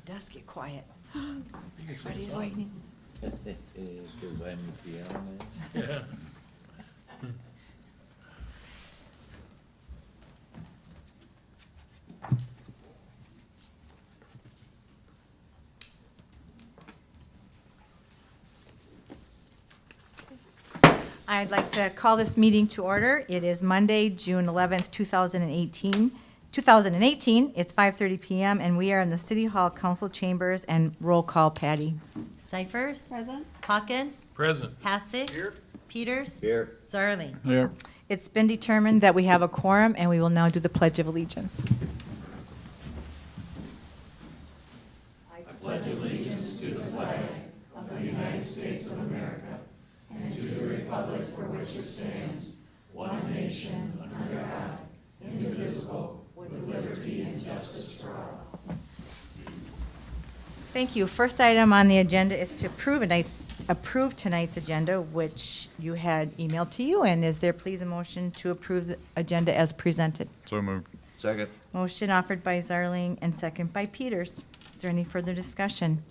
It does get quiet. You can say Everybody's something. waiting. Because I'm piano man. Yeah. I'd like to call this meeting to order. It is Monday, June 11th, 2018. It's 5:30 PM, and we are in the City Hall Council Chambers, and roll call, Patty. Cyphers. Present. Hawkins. Present. Hassick. Peters. Here. Zarling. Here. It's been determined that we have a quorum, and we will now do the Pledge of Allegiance. Thank you. First item on the agenda is to approve tonight's agenda, which you had emailed to you. And is there please a motion to approve the agenda as presented? So moved. Second. Motion offered by Zarling and second by Peters. Is there any further discussion?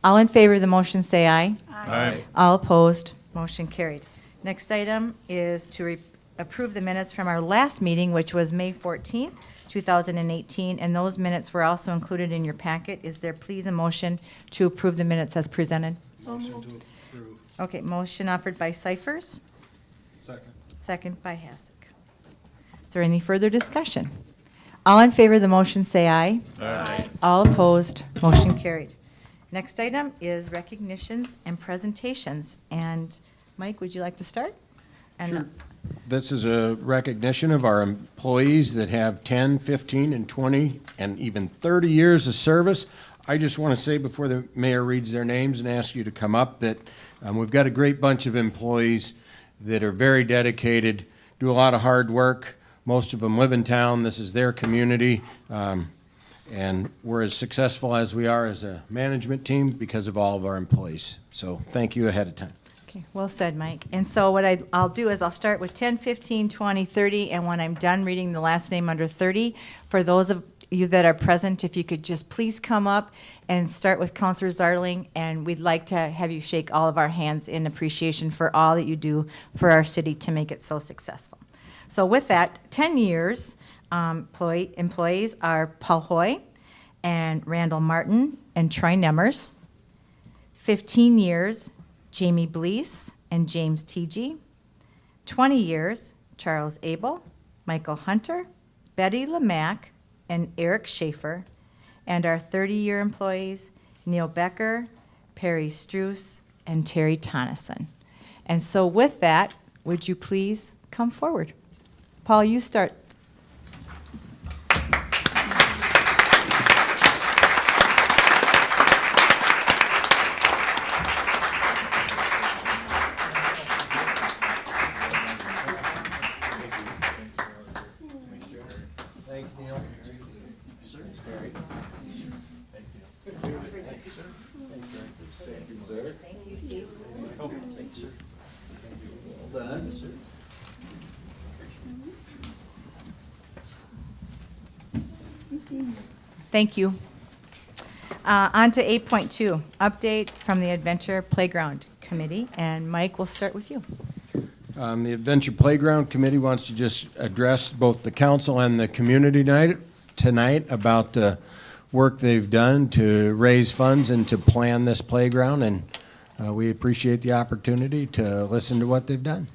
All in favor of the motion, say aye. Aye. All opposed, motion carried. Next item is to approve the minutes from our last meeting, which was May 14th, 2018, and those minutes were also included in your packet. Is there please a motion to approve the minutes as presented? So moved. to approve. Okay, motion offered by Cyphers, Second. second by Hassick. Is there any further discussion? All in favor of the motion, say aye. Aye. All opposed, motion carried. Next item is recognitions and presentations. And Mike, would you like to start? And Sure. This is a recognition of our employees that have 10, 15, and 20, and even 30 years of service. I just want to say before the mayor reads their names and asks you to come up that we've got a great bunch of employees that are very dedicated, do a lot of hard work. Most of them live in town. This is their community. And we're as successful as we are as a management team because of all of our employees. So thank you ahead of time. Okay, well said, Mike. And so what I'll do is I'll start with 10, 15, 20, 30, and when I'm done reading the last name under 30, for those of you that are present, if you could just please come up and start with Councilor Zarling, and we'd like to have you shake all of our hands in appreciation for all that you do for our city to make it so successful. So with that, 10 years employees are Paul Hoy and Randall Martin and Troy Nemmers. 15 years, Jamie Blease and James T.G. 20 years, Charles Abel, Michael Hunter, Betty Lamack, and Eric Schaefer. And our 30-year employees, Neil Becker, Perry Struess, and Terry Tonneson. And so with that, would you please come forward? Paul, you start. Thanks, Neil. Thank you, sir. Thank you, Chief. Thanks, sir. Well done, sir. Thank you. On to 8.2, update from the Adventure Playground Committee. And Mike, we'll start with you. The Adventure Playground Committee wants to just address both the council and the community tonight about the work they've done to raise funds and to plan this playground, and we appreciate the opportunity to listen to what they've done.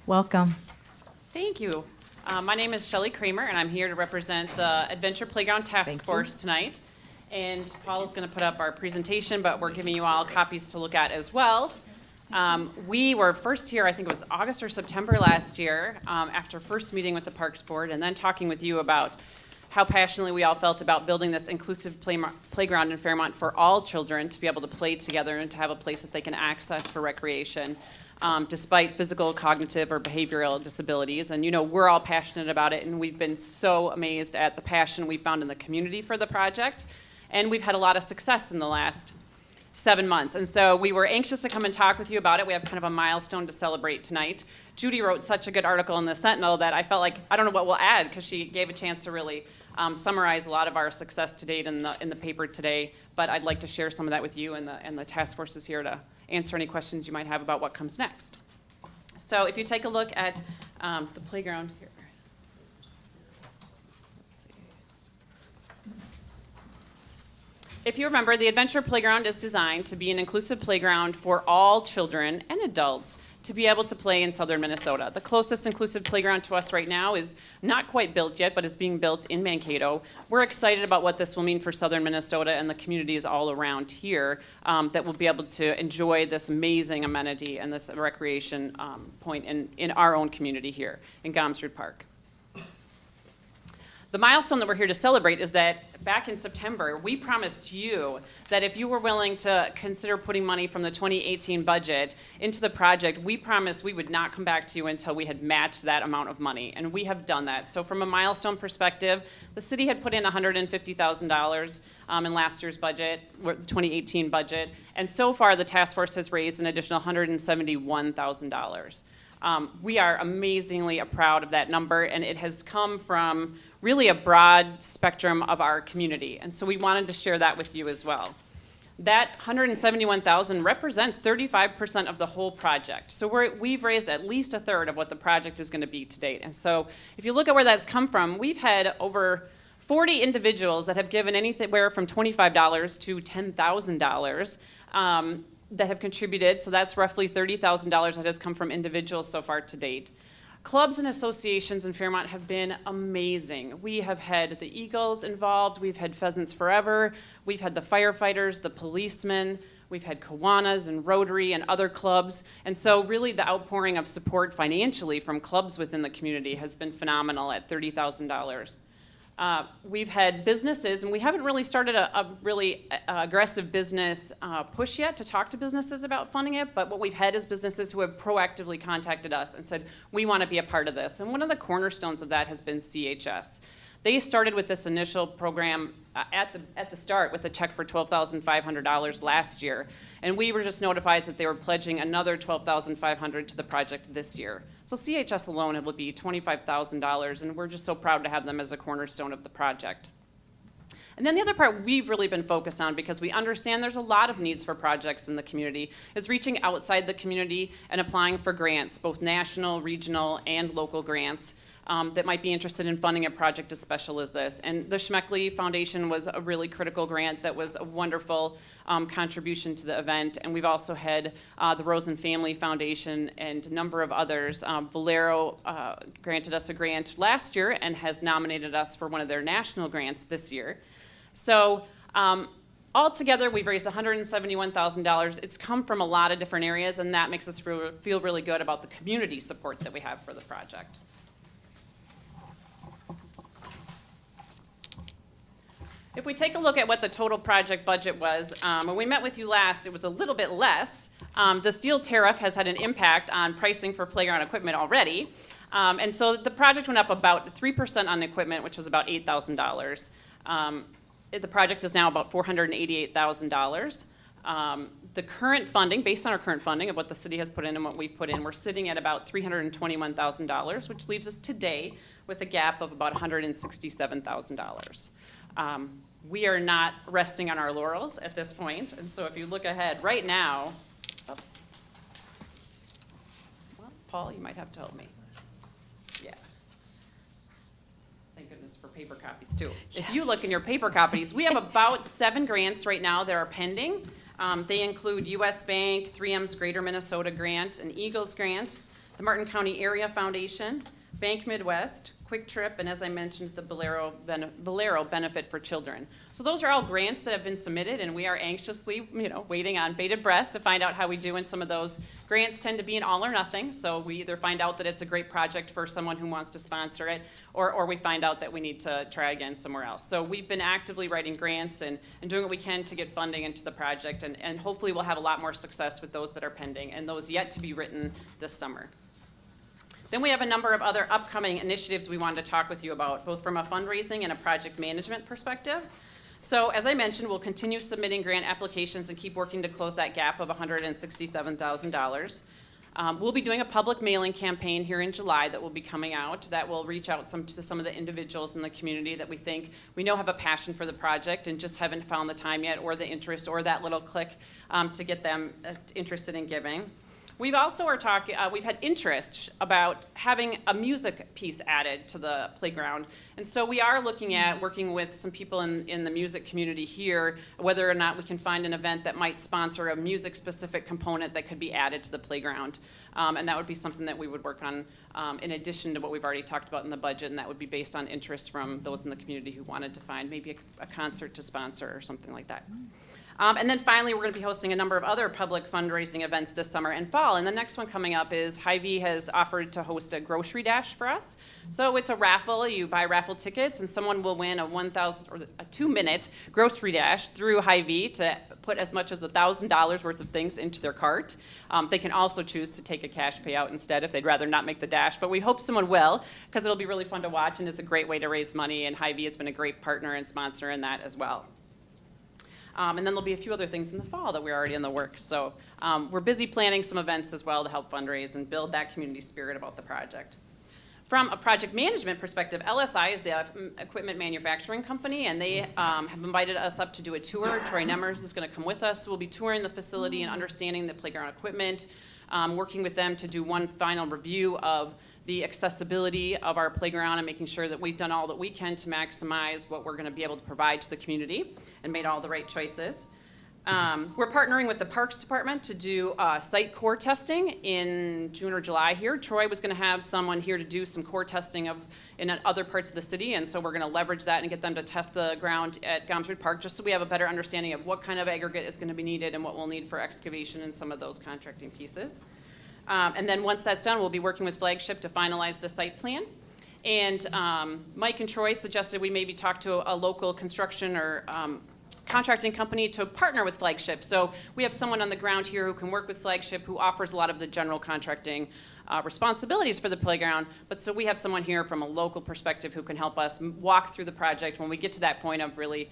Welcome. Thank you. My name is Shelley Kramer, and I'm here to represent the Adventure Playground Task Thank you. Force tonight. And Paul is going to put up our presentation, but we're giving you all copies to look at as well. We were first here, I think it was August or September last year, after first meeting with the Parks Board, and then talking with you about how passionately we all felt about building this inclusive playground in Fairmont for all children to be able to play together and to have a place that they can access for recreation, despite physical, cognitive, or behavioral disabilities. And you know, we're all passionate about it, and we've been so amazed at the passion we found in the community for the project. And we've had a lot of success in the last 7 months. And so we were anxious to come and talk with you about it. We have kind of a milestone to celebrate tonight. Judy wrote such a good article in the Sentinel that I felt like, I don't know what we'll add, because she gave a chance to really summarize a lot of our success to date in the paper today, but I'd like to share some of that with you, and the task force is here to answer any questions you might have about what comes next. So if you take a look at the playground here. Let's see. If you remember, the Adventure Playground is designed to be an inclusive playground for all children and adults to be able to play in southern Minnesota. The closest inclusive playground to us right now is not quite built yet, but is being built in Mankato. We're excited about what this will mean for southern Minnesota and the communities all around here that will be able to enjoy this amazing amenity and this recreation point in our own community here in Gomsrud Park. The milestone that we're here to celebrate is that back in September, we promised you that if you were willing to consider putting money from the 2018 budget into the project, we promised we would not come back to you until we had matched that amount of money, and we have done that. So from a milestone perspective, the city had put in $150,000 in last year's budget, the 2018 budget, and so far the task force has raised an additional $171,000. We are amazingly proud of that number, and it has come from really a broad spectrum of our community. And so we wanted to share that with you as well. That $171,000 represents 35% of the whole project. So we've raised at least a third of what the project is going to be to date. And so if you look at where that's come from, we've had over 40 individuals that have given anywhere from $25 to $10,000 that have contributed. So that's roughly $30,000 that has come from individuals so far to date. Clubs and associations in Fairmont have been amazing. We have had the Eagles involved, we've had Pheasants Forever, we've had the firefighters, the policemen, we've had Kiwanis and Rotary and other clubs. And so really the outpouring of support financially from clubs within the community has been phenomenal at $30,000. We've had businesses, and we haven't really started a really aggressive business push yet to talk to businesses about funding it, but what we've had is businesses who have proactively contacted us and said, we want to be a part of this. And one of the cornerstones of that has been CHS. They started with this initial program at the start with a check for $12,500 last year, and we were just notified that they were pledging another $12,500 to the project this year. So CHS alone, it will be $25,000, and we're just so proud to have them as a cornerstone of the project. And then the other part we've really been focused on, because we understand there's a lot of needs for projects in the community, is reaching outside the community and applying for grants, both national, regional, and local grants that might be interested in funding a project as special as this. And the Schmeckley Foundation was a really critical grant that was a wonderful contribution to the event. And we've also had the Rosen Family Foundation and a number of others. Valero granted us a grant last year and has nominated us for one of their national grants this year. So altogether, we've raised $171,000. It's come from a lot of different areas, and that makes us feel really good about the community support that we have for the project. If we take a look at what the total project budget was, when we met with you last, it was a little bit less. The steel tariff has had an impact on pricing for playground equipment already. And so the project went up about 3% on equipment, which was about $8,000. The project is now about $488,000. The current funding, based on our current funding of what the city has put in and what we've put in, we're sitting at about $321,000, which leaves us today with a gap of about $167,000. We are not resting on our laurels at this point, and so if you look ahead right now, well, Paul, you might have to help me. Yeah. Thank goodness for paper copies too. If you look in your paper copies, we have about 7 grants right now that are pending. They include U.S. Bank, 3M's Greater Minnesota Grant, an Eagles Grant, the Martin County Area Foundation, Bank Midwest, Quick Trip, and as I mentioned, the Valero Benefit for Children. So those are all grants that have been submitted, and we are anxiously, waiting on bated breath to find out how we do in some of those. Grants tend to be an all or nothing, so we either find out that it's a great project for someone who wants to sponsor it, or we find out that we need to try again somewhere else. So we've been actively writing grants and doing what we can to get funding into the project, and hopefully we'll have a lot more success with those that are pending and those yet to be written this summer. Then we have a number of other upcoming initiatives we wanted to talk with you about, both from a fundraising and a project management perspective. So as I mentioned, we'll continue submitting grant applications and keep working to close that gap of $167,000. We'll be doing a public mailing campaign here in July that will be coming out that will reach out to some of the individuals in the community that we know have a passion for the project and just haven't found the time yet or the interest or that little click to get them interested in giving. We've also we've had interest about having a music piece added to the playground. And so we are looking at working with some people in the music community here, whether or not we can find an event that might sponsor a music-specific component that could be added to the playground. And that would be something that we would work on in addition to what we've already talked about in the budget, and that would be based on interest from those in the community who wanted to find maybe a concert to sponsor or something like that. And then finally, we're going to be hosting a number of other public fundraising events this summer and fall. And the next one coming up is Hy-Vee has offered to host a grocery dash for us. So it's a raffle. You buy raffle tickets, and someone will win a 2-minute grocery dash through Hy-Vee to put as much as $1,000 worth of things into their cart. They can also choose to take a cash payout instead if they'd rather not make the dash. But we hope someone will, because it'll be really fun to watch, and it's a great way to raise money. And Hy-Vee has been a great partner and sponsor in that as well. And then there'll be a few other things in the fall that we're already in the works. So we're busy planning some events as well to help fundraise and build that community spirit about the project. From a project management perspective, LSI is the equipment manufacturing company, and they have invited us up to do a tour. Troy Nemmers is going to come with us. We'll be touring the facility and understanding the playground equipment, working with them to do one final review of the accessibility of our playground and making sure that we've done all that we can to maximize what we're going to be able to provide to the community and made all the right choices. We're partnering with the Parks Department to do site core testing in June or July here. Troy was going to have someone here to do some core testing in other parts of the city, and so we're going to leverage that and get them to test the ground at Gomsford Park just so we have a better understanding of what kind of aggregate is going to be needed and what we'll need for excavation and some of those contracting pieces. And then once that's done, we'll be working with Flagship to finalize the site plan. And Mike and Troy suggested we maybe talk to a local construction or contracting company to partner with Flagship. So we have someone on the ground here who can work with Flagship who offers a lot of the general contracting responsibilities for the playground. But so we have someone here from a local perspective who can help us walk through the project when we get to that point of really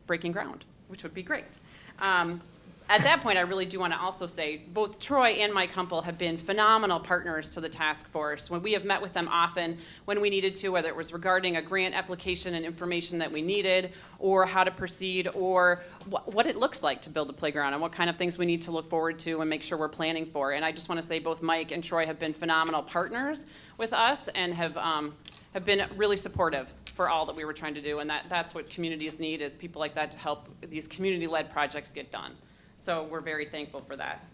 breaking ground, which would be great. At that point, I really do want to also say both Troy and Mike Humpel have been phenomenal partners to the task force. When we have met with them often when we needed to, whether it was regarding a grant application and information that we needed, or how to proceed, or what it looks like to build a playground, and what kind of things we need to look forward to and make sure we're planning for. And I just want to say both Mike and Troy have been phenomenal partners with us and have been really supportive for all that we were trying to do. And that's what communities need, is people like that to help these community-led projects get done. So we're very thankful for that.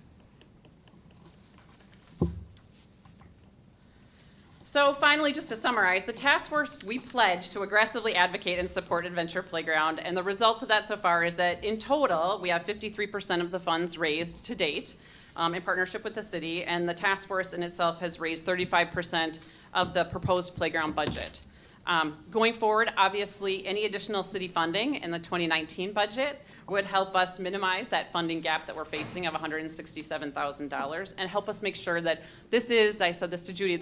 So finally, just to summarize, the task force, we pledge to aggressively advocate and support Adventure Playground, and the results of that so far is that in total, we have 53% of the funds raised to date in partnership with the city, and the task force in itself has raised 35% of the proposed playground budget. Going forward, obviously, any additional city funding in the 2019 budget would help us minimize that funding gap that we're facing of $167,000 and help us make sure that this is, I said this to Judy,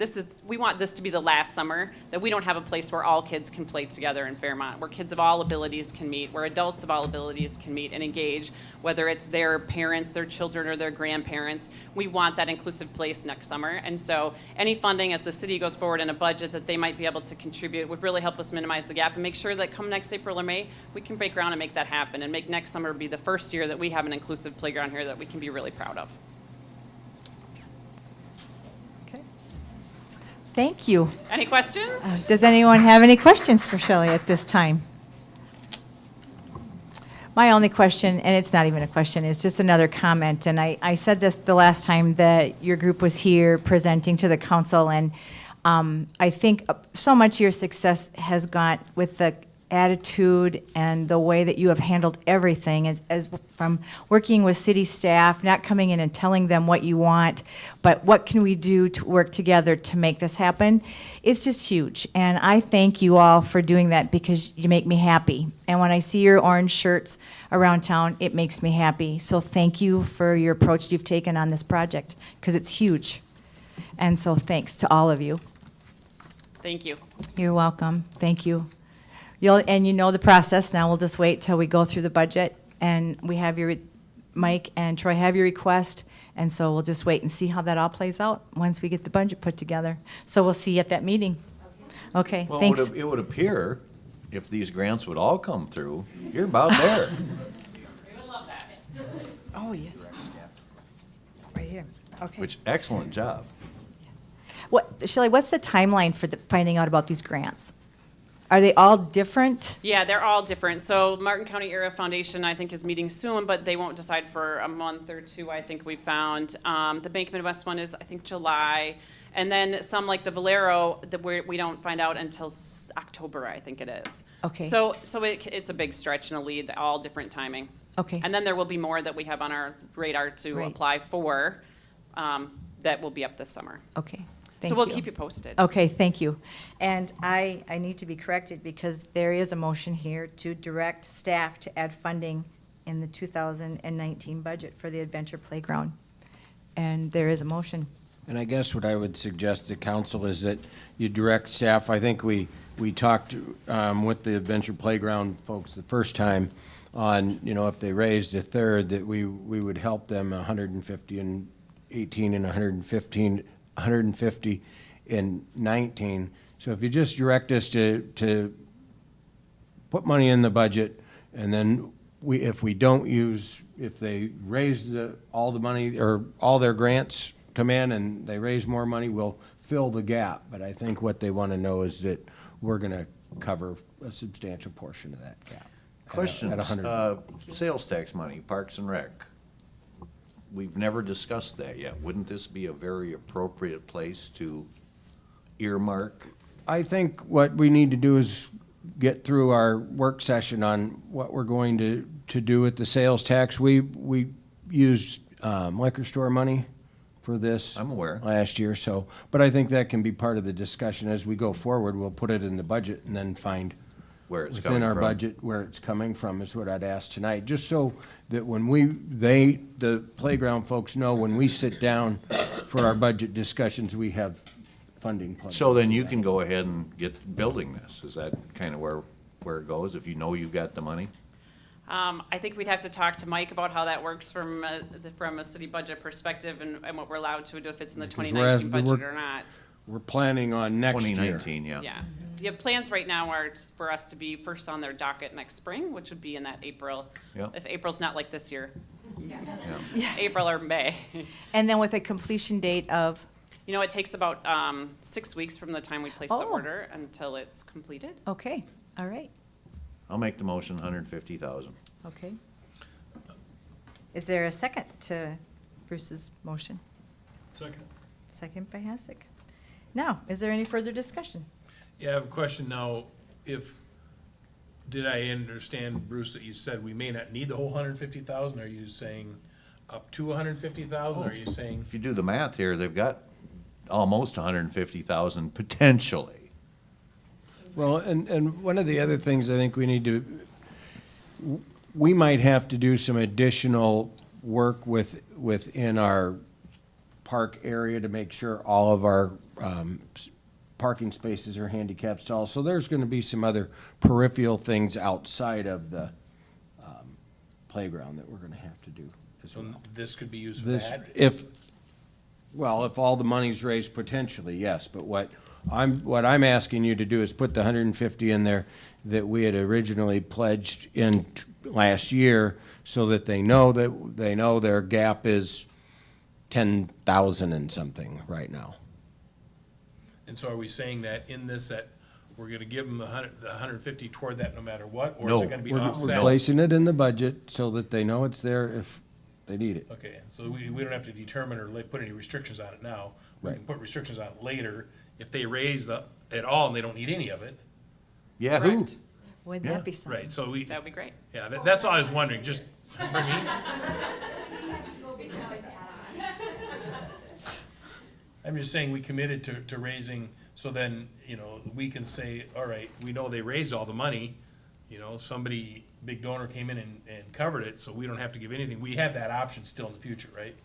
we want this to be the last summer that we don't have a place where all kids can play together in Fairmont, where kids of all abilities can meet, where adults of all abilities can meet and engage, whether it's their parents, their children, or their grandparents. We want that inclusive place next summer. And so any funding as the city goes forward in a budget that they might be able to contribute would really help us minimize the gap and make sure that come next April or May, we can break ground and make that happen and make next summer be the first year that we have an inclusive playground here that we can be really proud of. Okay. Thank you. Any questions? Does anyone have any questions for Shelley at this time? My only question, and it's not even a question, is just another comment. And I said this the last time that your group was here presenting to the council, and I think so much of your success has gone with the attitude and the way that you have handled everything, as from working with city staff, not coming in and telling them what you want, but what can we do to work together to make this happen. It's just huge. And I thank you all for doing that because you make me happy. And when I see your orange shirts around town, it makes me happy. So thank you for your approach you've taken on this project because it's huge. And so thanks to all of you. Thank you. You're welcome. Thank you. And you know the process. Now we'll just wait till we go through the budget and we have Mike and Troy have your request, And so we'll just wait and see how that all plays out once we get the budget put together. So we'll see you at that meeting. Okay, Well, thanks. it would appear, if these grants would all come through, you're about there. We would love that. Oh, yeah. Right here, okay. Which, excellent job. What, Shelley, what's the timeline for finding out about these grants? Are they all different? Yeah, they're all different. So Martin County Area Foundation, I think, is meeting soon, but they won't decide for a month or two, I think we found. The Bank Midwest one is, I think, July. And then some like the Valero, we don't find out until October, I think it is. Okay. So it's a big stretch and a lead, all different timing. Okay. And then there will be more that we have on our radar to Right. apply for, that will be up this summer. Okay, So thank we'll you. keep you posted. Okay, thank you. And I need to be corrected because there is a motion here to direct staff to add funding in the 2019 budget for the Adventure Playground. And there is a motion. And I guess what I would suggest to council is that you direct staff, I think we talked with the Adventure Playground folks the first time on, if they raised a third, that we would help them 150 in 18 and 150 in 19. So if you just direct us to put money in the budget, and then if they raise all the money, or all their grants come in and they raise more money, we'll fill the gap. But I think what they want to know is that we're going to cover a substantial portion of that gap. Questions, At 100. sales tax money, Parks and Rec. We've never discussed that yet. Wouldn't this be a very appropriate place to earmark? I think what we need to do is get through our work session on what we're going to do with the sales tax. We used liquor store money for this. I'm aware. Last year, so, but I think that can be part of the discussion as we go forward. We'll put it in the budget and then find Where it's coming within from? our budget where it's coming from is what I'd ask tonight, just so that when the playground folks know when we sit down for our budget discussions, we have funding plugged. So then you can go ahead and get building this. Is that kind of where it goes, if you know you've got the money? I think we'd have to talk to Mike about how that works from a city budget perspective and what we're allowed to do, if it's in the Because we're 2019 budget or not. We're planning on next year. 2019, yeah. Yeah. The plans right now are for us to be first on their docket next spring, which would be in that April. Yep. If April's not like this year, Yeah. April or May. And then with a completion date of, It takes about 6 weeks from the time we place the Oh. order until it's completed. okay, all right, I'll make the motion, 150,000. okay. Is there a second to Bruce's motion? Second. Second by Hasek. Now, is there any further discussion? Yeah, I have a question now. Did I understand, Bruce, that you said we may not need the whole 150,000? Are you saying up to 150,000? Are you saying? If you do the math here, they've got almost 150,000 potentially. Well, and one of the other things I think we might have to do some additional work within our park area to make sure all of our parking spaces are handicap stalls. So there's going to be some other peripheral things outside of the playground that we're going to have to do as So well. this could be used for This, that? if all the money's raised, potentially, yes, but what I'm asking you to do is put the 150 in there that we had originally pledged in last year, so that they know their gap is 10,000 and something right now. And so are we saying that in this, that we're gonna give them the 150 toward that no matter what? Or is No. it gonna be We're offset? placing it in the budget so that they know it's there if they need it. Okay, so we don't have to determine or put any restrictions on it now. We can Right. put restrictions on it later. If they raise it all and they don't need any of it, Yeah, who? Correct. Wouldn't Yeah. that be something? right, so That would be great. yeah, that's all I was wondering, just for me. I'm just saying we committed to raising, so then, we can say, all right, we know they raised all the money, somebody, big donor came in and covered it, so we don't have to give anything. We have that option still in the future, right?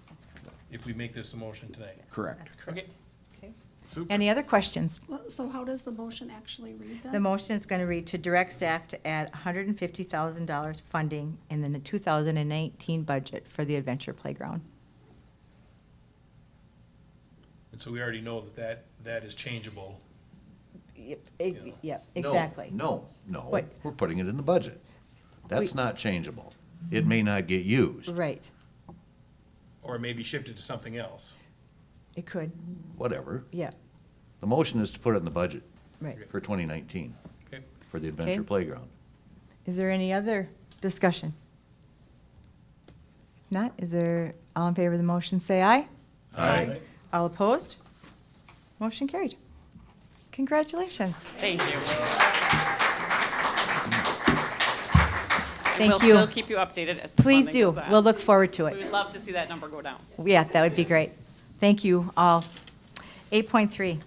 If we make this a motion tonight. Correct. That's Okay, correct. Okay. super. Any other questions? Well, so how does the motion actually read then? The motion is going to read to direct staff to add $150,000 funding in the 2019 budget for the Adventure Playground. And so we already know that is changeable. Yep, know. yep, No, exactly. No, What? we're putting it in the budget. That's We- not changeable. It may not get used, Right, Or maybe shifted to something else. it could, whatever. yeah, The motion is to put it in the budget right. for 2019, Okay. for the adventure Okay. playground. Is there any other discussion? Not, is there, all in favor of the motion, say aye. Aye. All opposed? Motion carried. Congratulations. Thank you. Thank We'll you. still keep you updated as the Please funding do. goes on. We'll look forward to We it. would love to see that number go down. Yeah, that would be great. Thank you all. 8.3,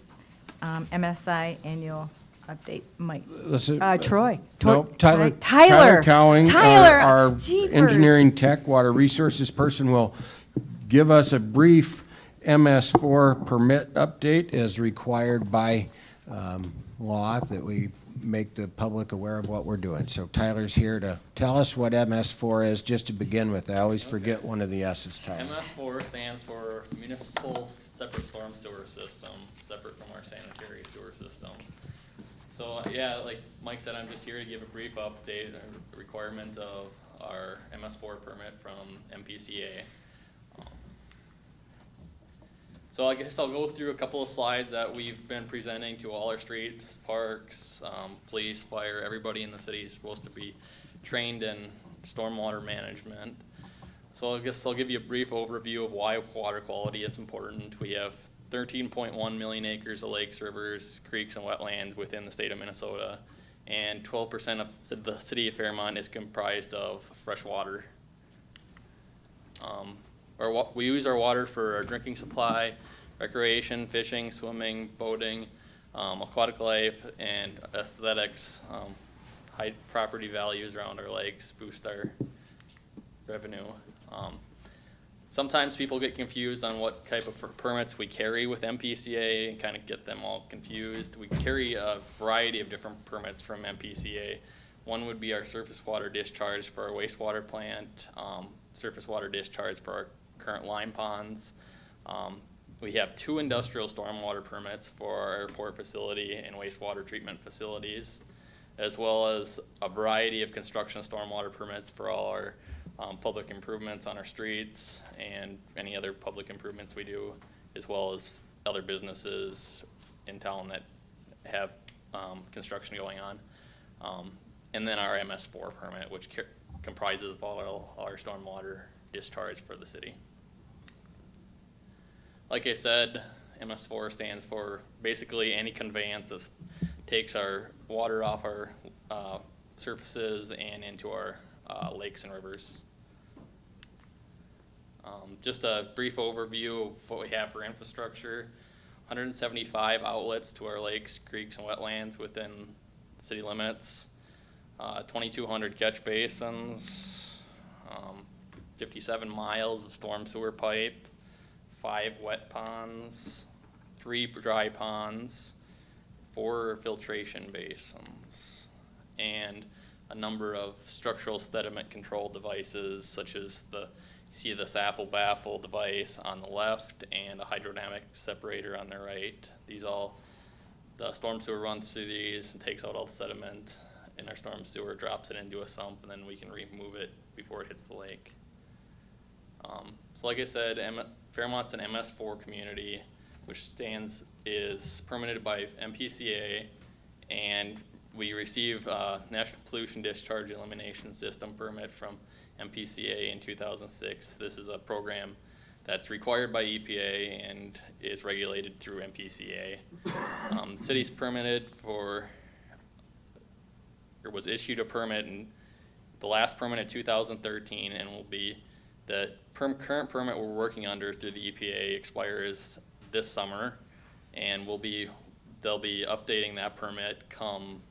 MSI annual update. Mike. Listen, Troy. Nope, Tyler Tyler. Cowing, Tyler. our Jeepers. engineering tech, water resources person, will give us a brief MS4 permit update as required by law, that we make the public aware of what we're doing. So Tyler's here to tell us what MS4 is, just to begin with. I always forget one of the S's, Tyler. MS4 stands for Municipal Separate Storm Sewer System, separate from our sanitary sewer system. So, yeah, like Mike said, I'm just here to give a brief update, a requirement of our MS4 permit from MPCA. So I guess I'll go through a couple of slides that we've been presenting to all our streets, parks, police, fire. Everybody in the city is supposed to be trained in stormwater management. So I guess I'll give you a brief overview of why water quality is important. We have 13.1 million acres of lakes, rivers, creeks, and wetlands within the state of Minnesota, and 12% of the city of Fairmont is comprised of fresh water. We use our water for our drinking supply, recreation, fishing, swimming, boating, aquatic life, and aesthetics. High property values around our lakes boost our revenue. Sometimes people get confused on what type of permits we carry with MPCA and kind of get them all confused. We carry a variety of different permits from MPCA. One would be our surface water discharge for our wastewater plant, surface water discharge for our current lime ponds. We have 2 industrial stormwater permits for our airport facility and wastewater treatment facilities, as well as a variety of construction stormwater permits for all our public improvements on our streets and any other public improvements we do, as well as other businesses in town that have construction going on. And then our MS4 permit, which comprises of all our stormwater discharge for the city. Like I said, MS4 stands for basically any conveyance that takes our water off our surfaces and into our lakes and rivers. Just a brief overview of what we have for infrastructure. 175 outlets to our lakes, creeks, and wetlands within city limits. 2,200 catch basins. 57 miles of storm sewer pipe. 5 wet ponds. 3 dry ponds. 4 filtration basins. And a number of structural sediment control devices, such as the SAFL baffle device on the left and a hydrodynamic separator on the right. The storm sewer runs through these and takes out all the sediment, and our storm sewer drops it into a sump, and then we can remove it before it hits the lake. So like I said, Fairmont's an MS4 community, which is permitted by MPCA, and we receive a National Pollution Discharge Elimination System permit from MPCA in 2006. This is a program that's required by EPA and is regulated through MPCA. The city's permitted was issued a permit, and the last permit in 2013, and will be the current permit we're working under through the EPA expires this summer, and they'll be updating that permit come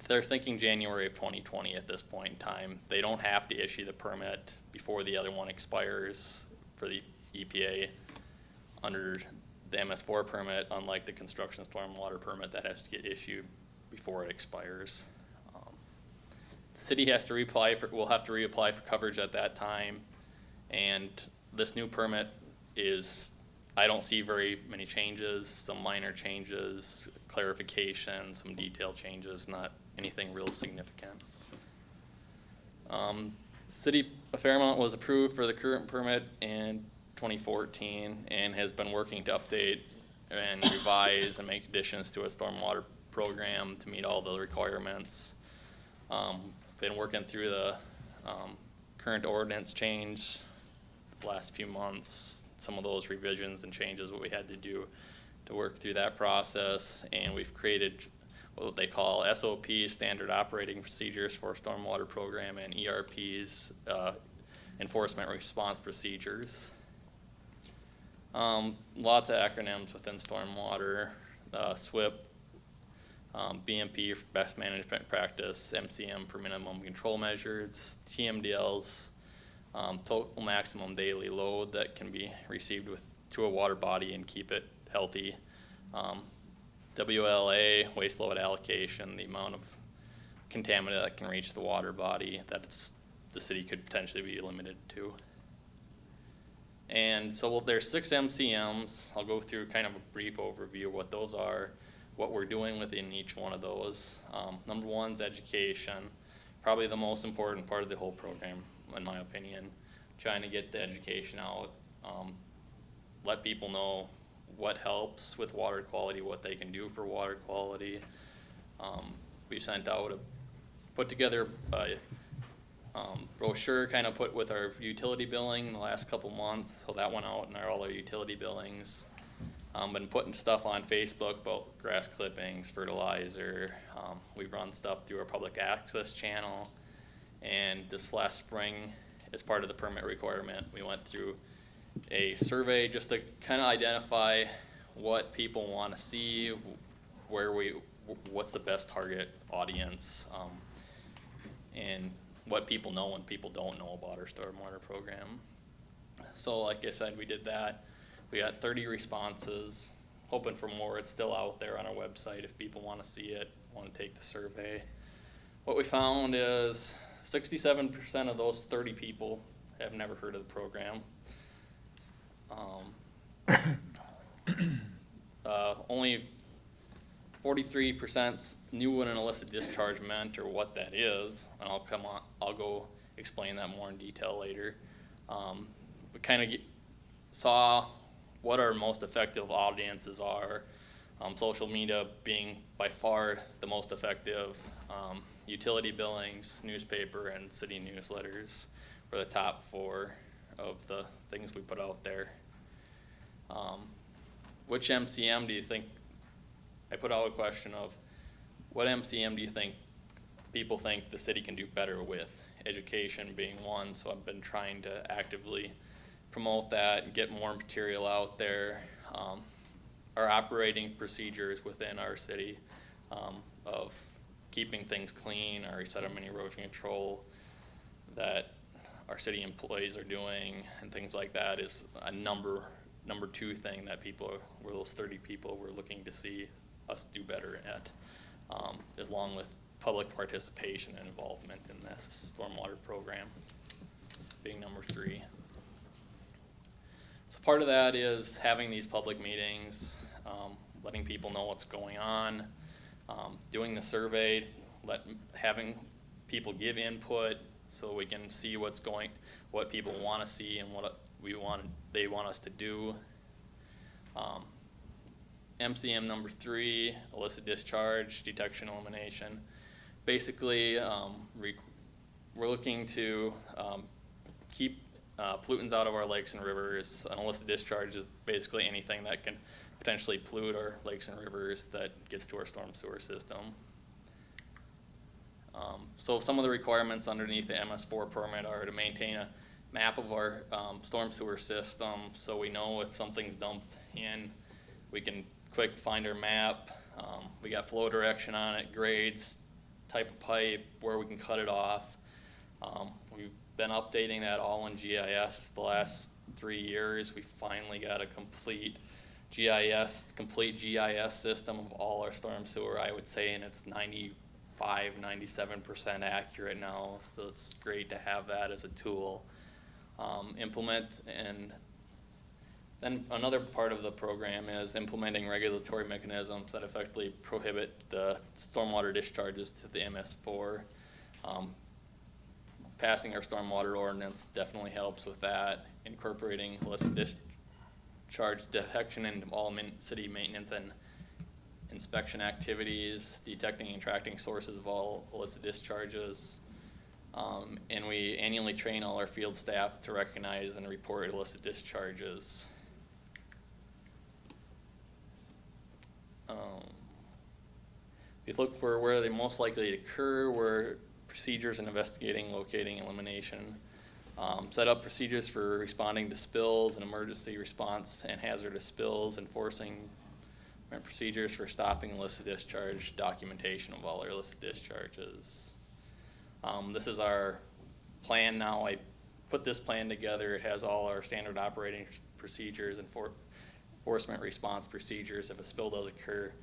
they're thinking January of 2020 at this point in time. They don't have to issue the permit before the other one expires for the EPA under the MS4 permit, unlike the construction stormwater permit that has to get issued before it expires. The city will have to reapply for coverage at that time, and this new permit is I don't see very many changes, some minor changes, clarification, some detail changes, not anything real significant. City of Fairmont was approved for the current permit in 2014 and has been working to update and revise and make additions to a stormwater program to meet all the requirements. Been working through the current ordinance change the last few months, some of those revisions and changes, what we had to do to work through that process, and we've created what they call SOPs, standard operating procedures for stormwater program, and ERPs, enforcement response procedures. Lots of acronyms within stormwater, SWIP, BMP for best management practice, MCM for minimum control measures, TMDLs, total maximum daily load that can be received to a water body and keep it healthy. WLA, waste load allocation, the amount of contaminant that can reach the water body that the city could potentially be limited to. And so there's 6 MCMs. I'll go through kind of a brief overview of what those are, what we're doing within each one of those. Number 1 is education, probably the most important part of the whole program, in my opinion. Trying to get the education out, let people know what helps with water quality, what they can do for water quality. We sent out put together a brochure kind of put with our utility billing in the last couple months, so that went out in all our utility billings. Been putting stuff on Facebook about grass clippings, fertilizer. We've run stuff through our public access channel, and this last spring, as part of the permit requirement, we went through a survey just to kind of identify what people want to see, what's the best target audience, and what people know and people don't know about our stormwater program. So like I said, we did that. We got 30 responses, hoping for more. It's still out there on our website if people want to see it, want to take the survey. What we found is 67% of those 30 people have never heard of the program. Only 43% knew what an illicit discharge meant or what that is, and I'll go explain that more in detail later. We kind of saw what our most effective audiences are. Social media being by far the most effective. Utility billings, newspaper, and city newsletters were the top 4 of the things we put out there. Which MCM do you think, I put out a question of, what MCM do you think people think the city can do better with? Education being one, so I've been trying to actively promote that and get more material out there. Our operating procedures within our city of keeping things clean, our sediment erosion control that our city employees are doing and things like that is a number 2 thing that those 30 people were looking to see us do better at, along with public participation and involvement in this stormwater program being number 3. So part of that is having these public meetings, letting people know what's going on, doing the survey, having people give input so we can see what people want to see and what they want us to do. MCM number 3, illicit discharge, detection, elimination. Basically, we're looking to keep pollutants out of our lakes and rivers. An illicit discharge is basically anything that can potentially pollute our lakes and rivers that gets to our storm sewer system. So some of the requirements underneath the MS4 permit are to maintain a map of our storm sewer system so we know if something's dumped in, we can quick find our map. We got flow direction on it, grades, type of pipe, where we can cut it off. We've been updating that all in GIS the last 3 years. We finally got a complete GIS system of all our storm sewer, I would say, and it's 97% accurate now, so it's great to have that as a tool. Implement and Then another part of the program is implementing regulatory mechanisms that effectively prohibit the stormwater discharges to the MS4. Passing our stormwater ordinance definitely helps with that. Incorporating illicit discharge detection into all city maintenance and inspection activities, detecting and tracking sources of all illicit discharges. And we annually train all our field staff to recognize and report illicit discharges. We look for where they're most likely to occur, where procedures in investigating, locating, elimination. Set up procedures for responding to spills and emergency response and hazardous spills, enforcing procedures for stopping illicit discharge, documentation of all our illicit discharges. This is our plan now. I put this plan together. It has all our standard operating procedures and enforcement response procedures. If a spill does occur,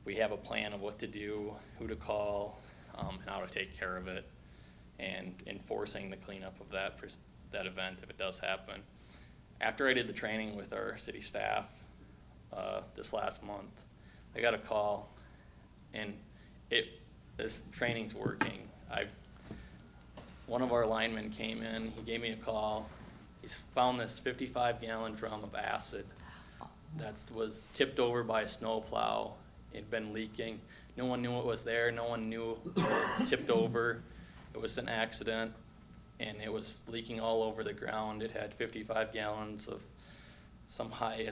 we have a plan of what to do, who to call, and how to take care of it, and enforcing the cleanup of that event if it does happen. After I did the training with our city staff this last month, I got a call, and this training's working. One of our linemen came in, he gave me a call. He's found this 55-gallon drum of acid that was tipped over by a snowplow. It'd been leaking. No one knew it was there. No one knew it tipped over. It was an accident, and it was leaking all over the ground. It had 55 gallons of some high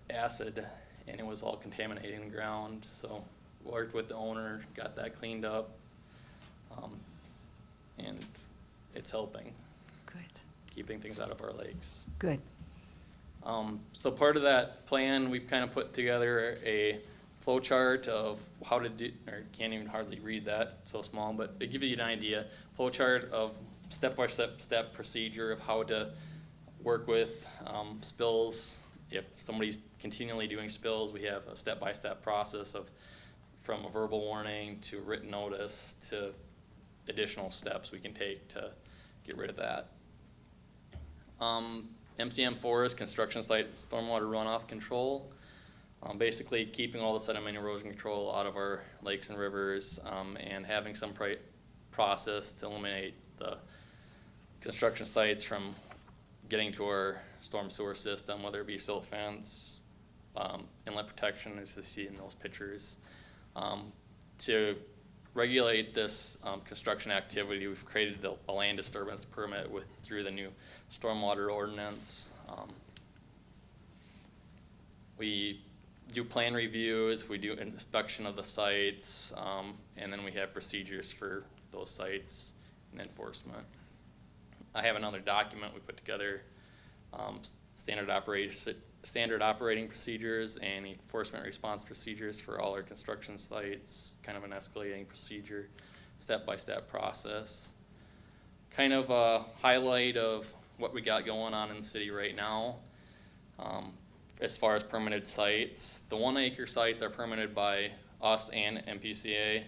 acid, and it was all contaminating the ground. So worked with the owner, got that cleaned up, and it's helping, Good, keeping things out of our lakes. good. So part of that plan, we've kind of put together a flow chart of how to do, or can't even hardly read that, so small, but to give you an idea, flow chart of step-by-step procedure of how to work with spills. If somebody's continually doing spills, we have a step-by-step process of from a verbal warning to written notice to additional steps we can take to get rid of that. MCM4 is construction site stormwater runoff control. Basically keeping all the sediment erosion control out of our lakes and rivers, and having some process to eliminate the construction sites from getting to our storm sewer system, whether it be silt fence, inlet protection, as you see in those pictures. To regulate this construction activity, we've created a land disturbance permit through the new stormwater ordinance. We do plan reviews, we do inspection of the sites, and then we have procedures for those sites and enforcement. I have another document we put together, standard operating procedures and enforcement response procedures for all our construction sites, kind of an escalating procedure, step-by-step process. Kind of a highlight of what we got going on in the city right now. As far as permitted sites, the 1 acre sites are permitted by us and MPCA.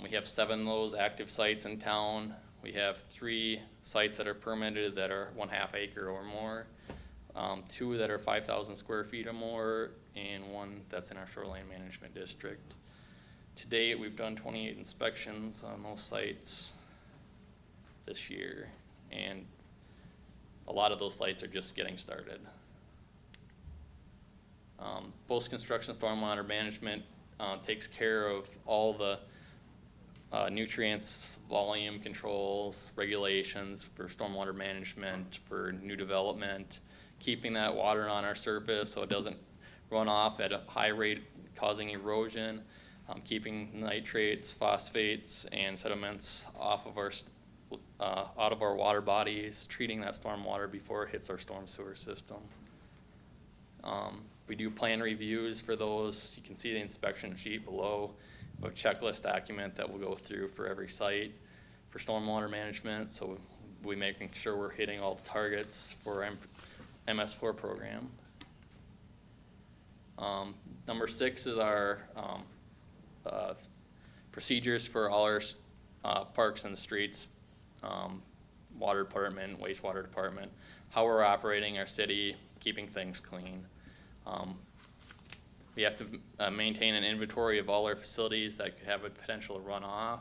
We have 7 of those active sites in town. We have 3 sites that are permitted that are 1/2 acre or more, 2 that are 5,000 square feet or more, and 1 that's in our shoreline management district. To date, we've done 28 inspections on those sites this year, and a lot of those sites are just getting started. Post-construction stormwater management takes care of all the nutrients, volume controls, regulations for stormwater management, for new development, keeping that water on our surface so it doesn't run off at a high rate causing erosion, keeping nitrates, phosphates, and sediments off of out of our water bodies, treating that stormwater before it hits our storm sewer system. We do plan reviews for those. You can see the inspection sheet below, a checklist document that we'll go through for every site for stormwater management. So we making sure we're hitting all the targets for our MS4 program. Number 6 is our procedures for all our parks and streets. water department, wastewater department, how we're operating our city, keeping things clean. We have to maintain an inventory of all our facilities that could have a potential runoff.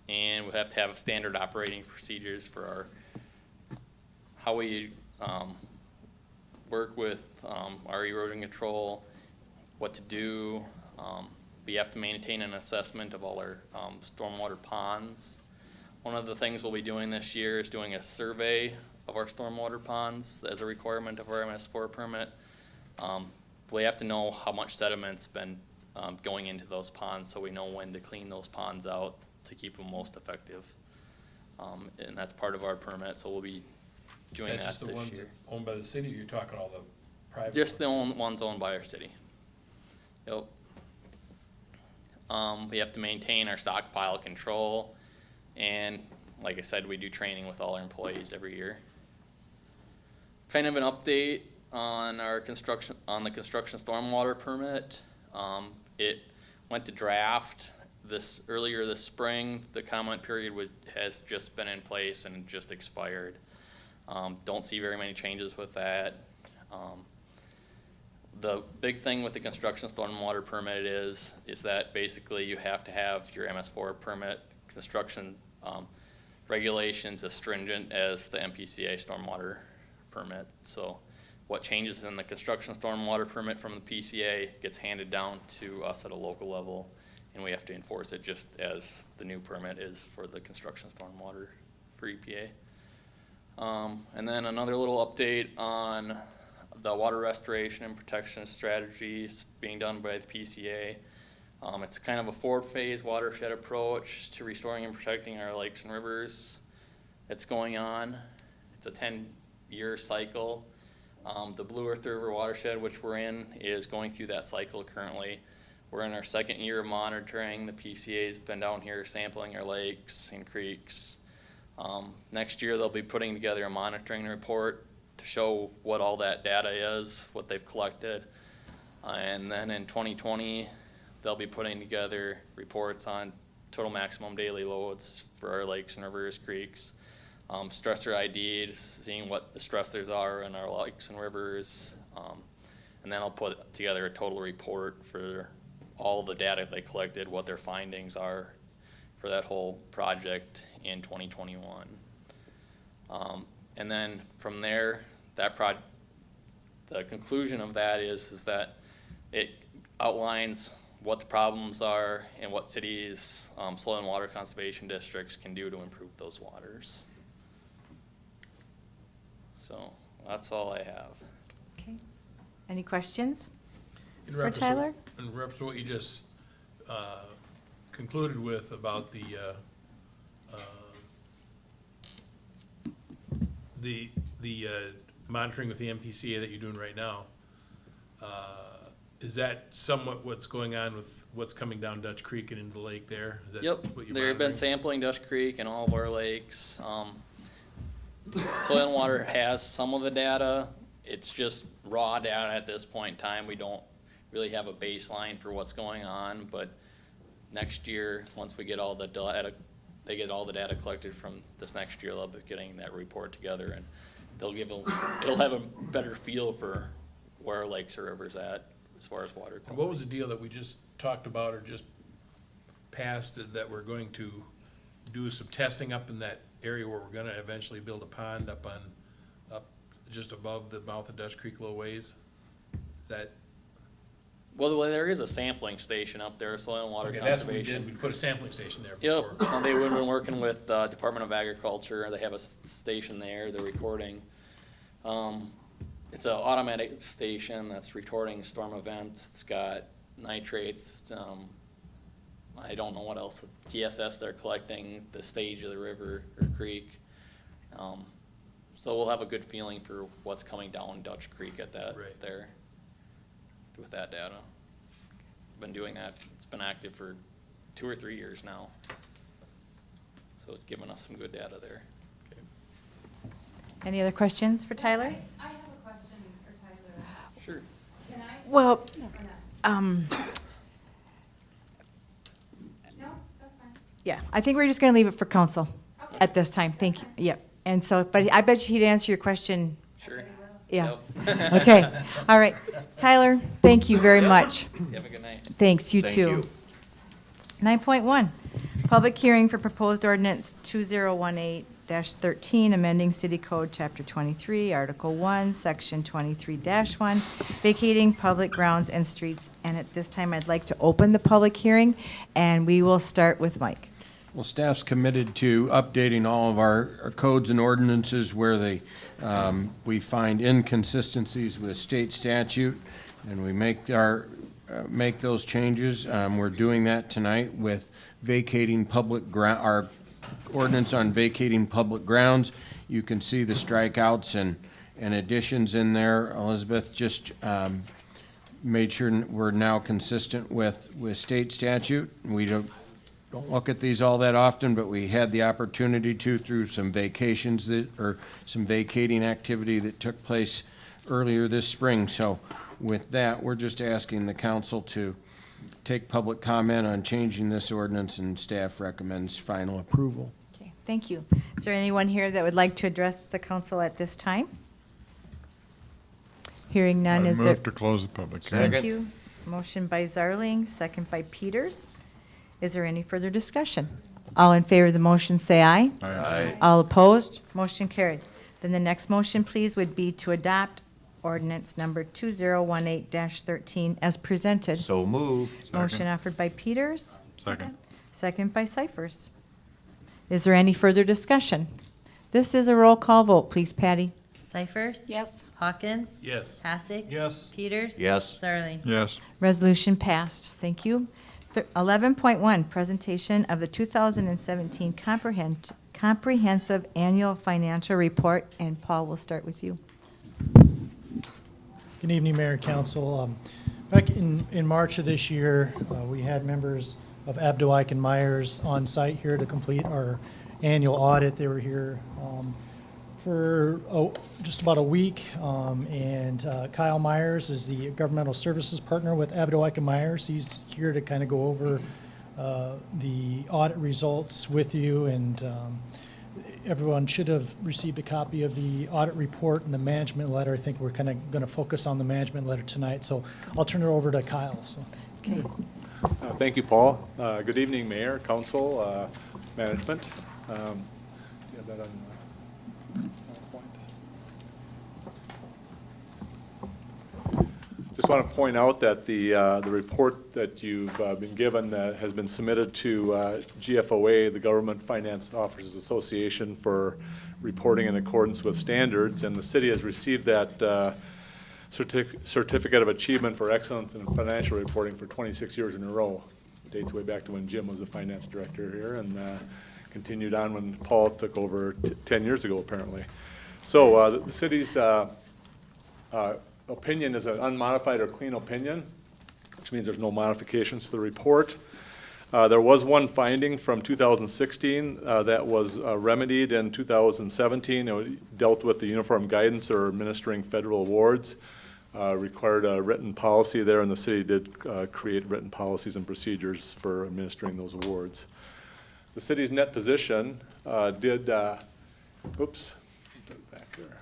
And we have to have standard operating procedures for how we work with our erosion control, what to do. We have to maintain an assessment of all our stormwater ponds. One of the things we'll be doing this year is doing a survey of our stormwater ponds as a requirement of our MS4 permit. We have to know how much sediment's been going into those ponds, so we know when to clean those ponds out to keep them most effective. And that's part of our permit, so we'll be doing That's that just the this ones year. owned by the city, or you're talking all the private? Just the ones? ones owned by our city. Yep. We have to maintain our stockpile control, and like I said, we do training with all our employees every year. Kind of an update on our construction, on the construction stormwater permit. It went to draft earlier this spring. The comment period has just been in place and just expired. Don't see very many changes with that. The big thing with the construction stormwater permit is that basically you have to have your MS4 permit construction regulations as stringent as the MPCA stormwater permit. So what changes in the construction stormwater permit from the PCA gets handed down to us at a local level, and we have to enforce it just as the new permit is for the construction stormwater for EPA. And then another little update on the water restoration and protection strategies being done by the PCA. It's kind of a 4-phase watershed approach to restoring and protecting our lakes and rivers that's going on. It's a 10-year cycle. The Blue Earth River watershed, which we're in, is going through that cycle currently. We're in our 2nd year of monitoring. The PCA's been down here sampling our lakes and creeks. Next year they'll be putting together a monitoring report to show what all that data is, what they've collected. And then in 2020, they'll be putting together reports on total maximum daily loads for our lakes and rivers, creeks, stressor IDs, seeing what the stressors are in our lakes and rivers. And then I'll put together a total report for all the data they collected, what their findings are for that whole project in 2021. And then from there, the conclusion of that is that it outlines what the problems are and what cities, soil and water conservation districts can do to improve those waters. So that's all I have. Okay. Any questions? In For reference to- Tyler? In reference to what you just concluded with about the monitoring with the MPCA that you're doing right now, is that somewhat what's going on with what's coming down Dutch Creek and into the lake there? Is that Yep, what you're they've been monitoring? sampling Dutch Creek and all of our lakes. Soil and Water has some of the data. It's just raw data at this point in time. We don't really have a baseline for what's going on, but next year, once we get all the data, they get all the data collected from this next year, they'll be getting that report together, and it'll have a better feel for where our lakes or rivers at as far as water And quality. what was the deal that we just talked about or just passed that we're going to do some testing up in that area where we're gonna eventually build a pond up just above the mouth of Dutch Creek a little ways? Is that, Well, there is a sampling station up there, Soil and Water okay, that's what we Conservation. did, we put a sampling station there Yep, before. well, they've been working with Department of Agriculture. They have a station there. They're recording. It's an automatic station that's recording storm events. It's got nitrates. I don't know what else. TSS they're collecting the stage of the river or creek. So we'll have a good feeling for what's coming down Dutch Creek at that Right. there with that data. Been doing that. It's been active for 2 or 3 years now. So it's given us some good data there. Okay. Any other questions for Tyler? I have a question for Tyler. Sure. Can I? Well, Or not? um, No, that's fine. Yeah, I think we're just going to leave it for council at this time. Thank you. Yep. And so, but I bet you he'd answer your question. Sure. Yeah. Yep. Okay. All right. Tyler, thank you very much. Have a good night. Thanks, you Thank too. you. 9.1, public hearing for proposed ordinance 2018-13, amending City Code Chapter 23, Article 1, Section 23-1, vacating public grounds and streets. And at this time, I'd like to open the public hearing, and we will start with Mike. Well, staff's committed to updating all of our codes and ordinances where we find inconsistencies with state statute, and we make those changes. We're doing that tonight with vacating our ordinance on vacating public grounds. You can see the strikeouts and additions in there. Elizabeth just made sure we're now consistent with state statute. We don't look at these all that often, but we had the opportunity to through some vacations or some vacating activity that took place earlier this spring. So with that, we're just asking the council to take public comment on changing this ordinance, and staff recommends final approval. Okay, thank you. Is there anyone here that would like to address the council at this time? Hearing none, is there? Move to close the public hearing. Thank you. Motion by Zarling, second by Peters. Is there any further discussion? All in favor of the motion, say aye. Aye. All opposed? Motion carried. Then the next motion, please, would be to adopt ordinance number 2018-13 as presented. So moved. Motion offered by Peters, Second. second by Cyphers. Is there any further discussion? This is a roll call vote, please, Patty. Cyphers? Yes. Hawkins? Yes. Hassick? Yes. Peters? Yes. Zarling? Yes. Resolution passed. Thank you. 11.1, presentation of the 2017 comprehensive annual financial report, and Paul, will start with you. Good evening, Mayor and Council. Back in March of this year, we had members of Abdo and Myers on site here to complete our annual audit. They were here for just about a week, and Kyle Myers is the governmental services partner with Abdo and Myers. He's here to kind of go over the audit results with you, and everyone should have received a copy of the audit report and the management letter. I think we're kind of going to focus on the management letter tonight, so I'll turn it over to Kyle. So. Okay. Thank you, Paul. Good evening, Mayor, Council, Management. You have that on PowerPoint? Just want to point out that the report that you've been given has been submitted to GFOA, the Government Finance Officers Association, for reporting in accordance with standards, and the city has received that Certificate of Achievement for Excellence in Financial Reporting for 26 years in a row. Dates way back to when Jim was the finance director here, and continued on when Paul took over 10 years ago, apparently. So the city's opinion is an unmodified or clean opinion, which means there's no modifications to the report. There was one finding from 2016 that was remedied in 2017. It dealt with the uniform guidance or administering federal awards. Required a written policy there, and the city did create written policies and procedures for administering those awards. The city's net position did, oops, back there.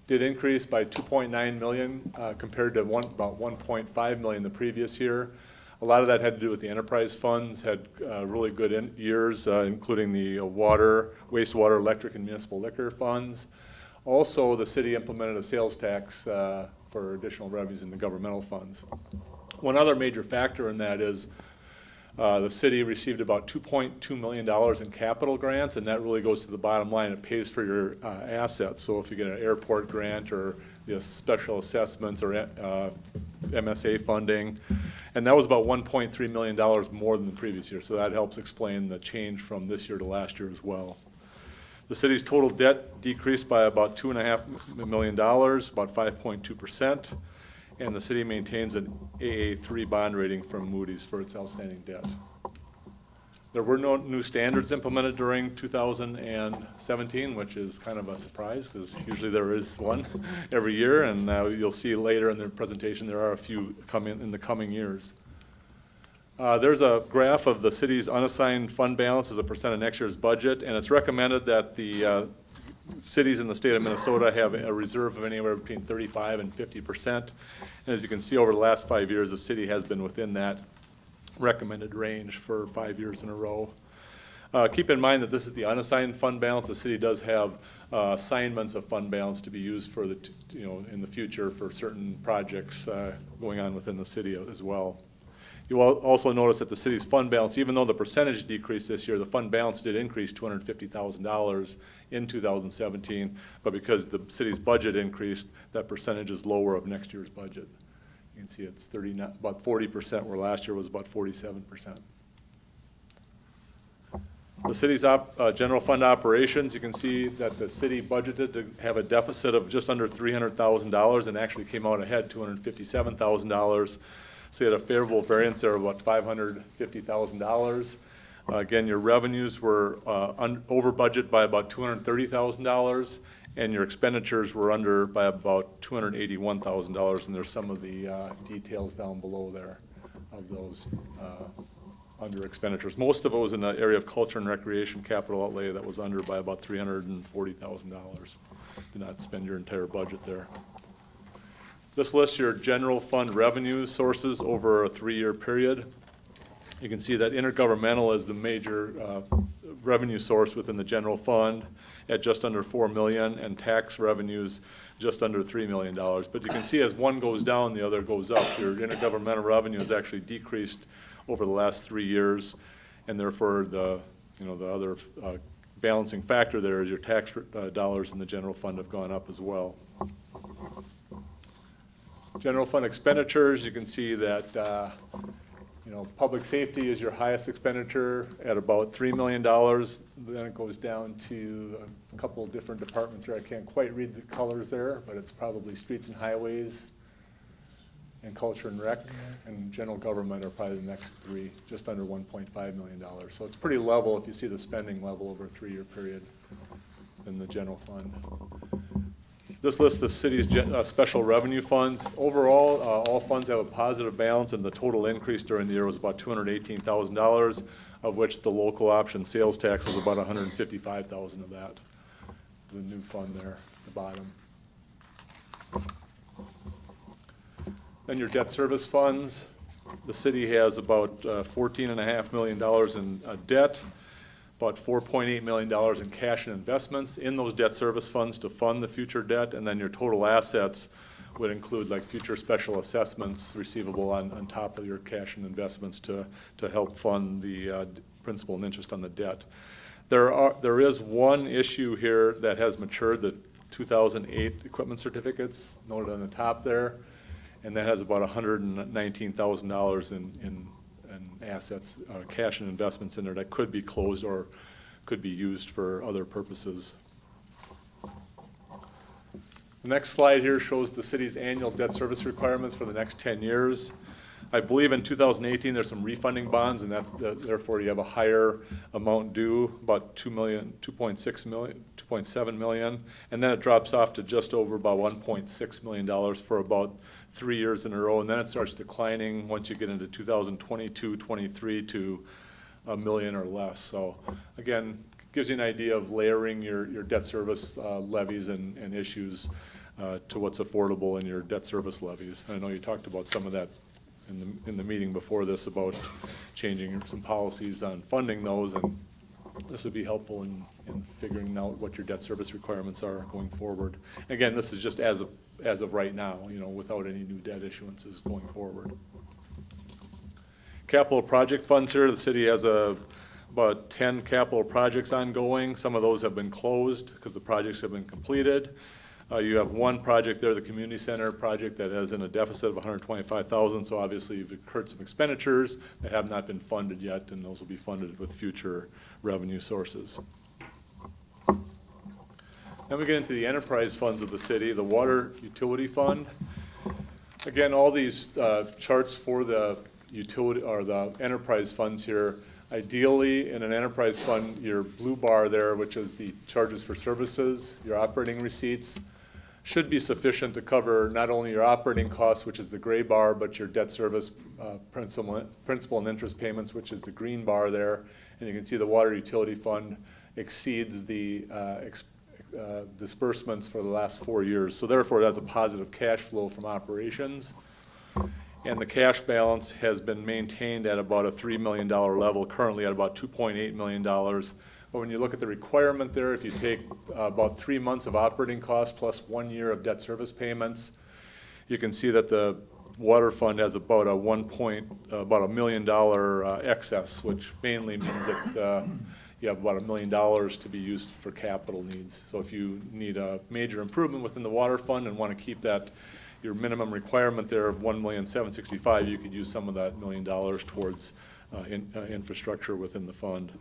Did increase by 2.9 million compared to about 1.5 million the previous year. A lot of that had to do with the enterprise funds, had really good years, including the water, wastewater, electric, and municipal liquor funds. Also, the city implemented a sales tax for additional revenues in the governmental funds. One other major factor in that is the city received about $2.2 million in capital grants, and that really goes to the bottom line. It pays for your assets. So if you get an airport grant or special assessments or MSA funding, and that was about $1.3 million more than the previous year. So that helps explain the change from this year to last year as well. The city's total debt decreased by about $2.5 million, about 5.2%, and the city maintains an AA3 bond rating from Moody's for its outstanding debt. There were no new standards implemented during 2017, which is kind of a surprise because usually there is one every year, and you'll see later in the presentation there are a few coming in the coming years. There's a graph of the city's unassigned fund balance as a percent of next year's budget, and it's recommended that the cities in the state of Minnesota have a reserve of anywhere between 35 and 50%. And as you can see, over the last 5 years, the city has been within that recommended range for 5 years in a row. Keep in mind that this is the unassigned fund balance. The city does have assignments of fund balance to be used for the, in the future for certain projects going on within the city as well. You will also notice that the city's fund balance, even though the percentage decreased this year, the fund balance did increase $250,000 in 2017, but because the city's budget increased, that percentage is lower of next year's budget. You can see it's about 40%, where last year was about 47%. The city's general fund operations, you can see that the city budgeted to have a deficit of just under $300,000 and actually came out ahead $257,000. So you had a favorable variance there of about $550,000. Again, your revenues were over budget by about $230,000, and your expenditures were under by about $281,000, and there's some of the details down below there of those under expenditures. Most of it was in the area of culture and recreation capital outlay that was under by about $340,000. Did not spend your entire budget there. This lists your general fund revenue sources over a 3-year period. You can see that intergovernmental is the major revenue source within the general fund at just under $4 million, and tax revenues just under $3 million. But you can see as one goes down, the other goes up. Your intergovernmental revenue has actually decreased over the last 3 years, and therefore the other balancing factor there is your tax dollars in the general fund have gone up as well. General fund expenditures, you can see that public safety is your highest expenditure at about $3 million. Then it goes down to a couple of different departments there. I can't quite read the colors there, but it's probably streets and highways and culture and rec, and general government are probably the next three, just under $1.5 million. So it's pretty level if you see the spending level over a 3-year period in the general fund. This lists the city's special revenue funds. Overall, all funds have a positive balance, and the total increase during the year was about $218,000, of which the local option sales tax was about $155,000 of that. The new fund there at the bottom. Then your debt service funds. The city has about $14.5 million in debt, about $4.8 million in cash and investments in those debt service funds to fund the future debt, and then your total assets would include like future special assessments receivable on top of your cash and investments to help fund the principal and interest on the debt. There is one issue here that has matured, the 2008 equipment certificates noted on the top there, and that has about $119,000 in assets, cash and investments in there that could be closed or could be used for other purposes. The next slide here shows the city's annual debt service requirements for the next 10 years. I believe in 2018 there's some refunding bonds, and that's therefore you have a higher amount due, about $2.7 million, and then it drops off to just over about $1.6 million for about 3 years in a row, and then it starts declining once you get into 2022, 23 to $1 million or less. So again, gives you an idea of layering your debt service levies and issues to what's affordable in your debt service levies. And I know you talked about some of that in the meeting before this about changing some policies on funding those, and this would be helpful in figuring out what your debt service requirements are going forward. Again, this is just as of right now, without any new debt issuances going forward. Capital project funds here, the city has about 10 capital projects ongoing. Some of those have been closed because the projects have been completed. You have one project there, the community center project, that has in a deficit of $125,000. So obviously you've incurred some expenditures that have not been funded yet, and those will be funded with future revenue sources. Then we get into the enterprise funds of the city, the water utility fund. Again, all these charts for the utility or the enterprise funds here. Ideally, in an enterprise fund, your blue bar there, which is the charges for services, your operating receipts, should be sufficient to cover not only your operating costs, which is the gray bar, but your debt service principal and interest payments, which is the green bar there. And you can see the water utility fund exceeds the disbursements for the last 4 years. So therefore, it has a positive cash flow from operations. And the cash balance has been maintained at about a $3 million level, currently at about $2.8 million. But when you look at the requirement there, if you take about 3 months of operating costs plus 1 year of debt service payments, you can see that the water fund has about a $1 million excess, which mainly means that you have about $1 million to be used for capital needs. So if you need a major improvement within the water fund and want to keep that, your minimum requirement there of $1,765,000, you could use some of that $1 million towards infrastructure within the fund.